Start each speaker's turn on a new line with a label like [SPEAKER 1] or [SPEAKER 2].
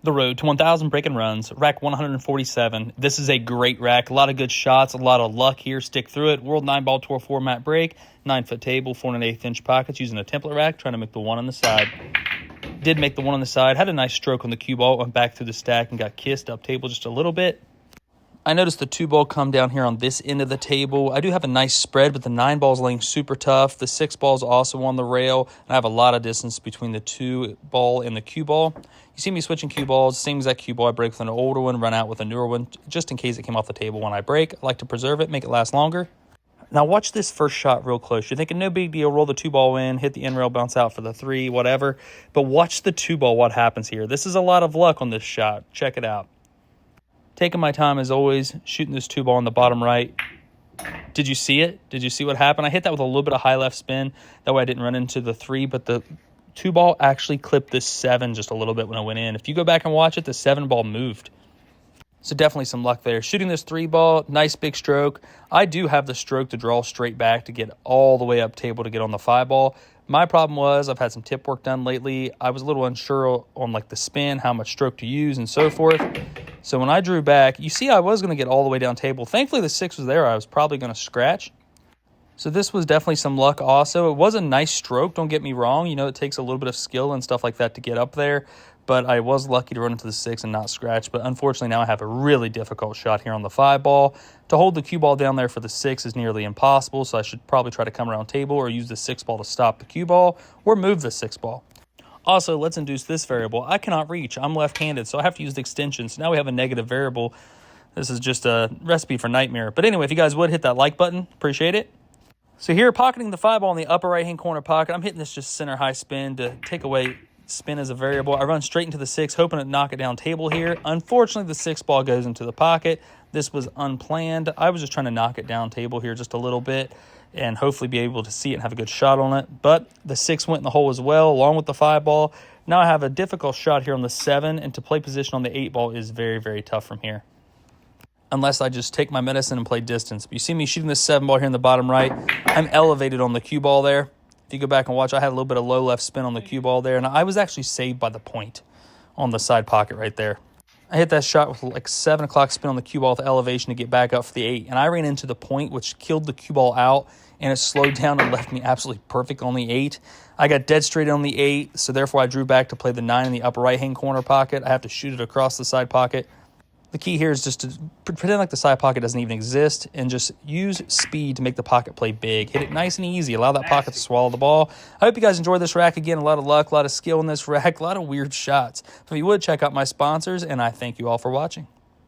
[SPEAKER 1] The road to 1,000 breaking runs, rack 147. This is a great rack. A lot of good shots, a lot of luck here. Stick through it. World 9-ball tour format break, 9-foot table, 4 1/8 inch pockets using a template rack, trying to make the one on the side. Did make the one on the side. Had a nice stroke on the cue ball. Went back through the stack and got kissed up table just a little bit. I noticed the 2-ball come down here on this end of the table. I do have a nice spread, but the 9-ball's laying super tough. The 6-ball's also on the rail, and I have a lot of distance between the 2-ball and the cue ball. You see me switching cue balls. Same exact cue ball. I break with an older one, run out with a newer one, just in case it came off the table when I break. I like to preserve it, make it last longer. Now watch this first shot real close. You're thinking no big deal, roll the 2-ball in, hit the end rail, bounce out for the 3, whatever. But watch the 2-ball, what happens here. This is a lot of luck on this shot. Check it out. Taking my time as always, shooting this 2-ball in the bottom right. Did you see it? Did you see what happened? I hit that with a little bit of high left spin. That way I didn't run into the 3, but the 2-ball actually clipped this 7 just a little bit when I went in. If you go back and watch it, the 7-ball moved. So definitely some luck there. Shooting this 3-ball, nice big stroke. I do have the stroke to draw straight back to get all the way up table to get on the 5-ball. My problem was I've had some tip work done lately. I was a little unsure on like the spin, how much stroke to use and so forth. So when I drew back, you see I was going to get all the way down table. Thankfully the 6 was there. I was probably going to scratch. So this was definitely some luck also. It was a nice stroke, don't get me wrong. You know, it takes a little bit of skill and stuff like that to get up there. But I was lucky to run into the 6 and not scratch. But unfortunately, now I have a really difficult shot here on the 5-ball. To hold the cue ball down there for the 6 is nearly impossible, so I should probably try to come around table or use the 6-ball to stop the cue ball or move the 6-ball. Also, let's induce this variable. I cannot reach. I'm left-handed, so I have to use the extension. So now we have a negative variable. This is just a recipe for nightmare. But anyway, if you guys would, hit that like button. Appreciate it. So here, pocketing the 5-ball in the upper right-hand corner pocket. I'm hitting this just center high spin to take away spin as a variable. I run straight into the 6, hoping to knock it down table here. Unfortunately, the 6-ball goes into the pocket. This was unplanned. I was just trying to knock it down table here just a little bit and hopefully be able to see it and have a good shot on it. But the 6 went in the hole as well, along with the 5-ball. Now I have a difficult shot here on the 7, and to play position on the 8-ball is very, very tough from here, unless I just take my medicine and play distance. But you see me shooting this 7-ball here in the bottom right. I'm elevated on the cue ball there. If you go back and watch, I had a little bit of low left spin on the cue ball there, and I was actually saved by the point on the side pocket right there. I hit that shot with like 7 o'clock spin on the cue ball with elevation to get back up for the 8, and I ran into the point, which killed the cue ball out, and it slowed down and left me absolutely perfect on the 8. I got dead straight on the 8, so therefore I drew back to play the 9 in the upper right-hand corner pocket. I have to shoot it across the side pocket. The key here is just to pretend like the side pocket doesn't even exist and just use speed to make the pocket play big. Hit it nice and easy. Allow that pocket to swallow the ball. I hope you guys enjoyed this rack. Again, a lot of luck, a lot of skill in this rack, a lot of weird shots. If you would, check out my sponsors, and I thank you all for watching.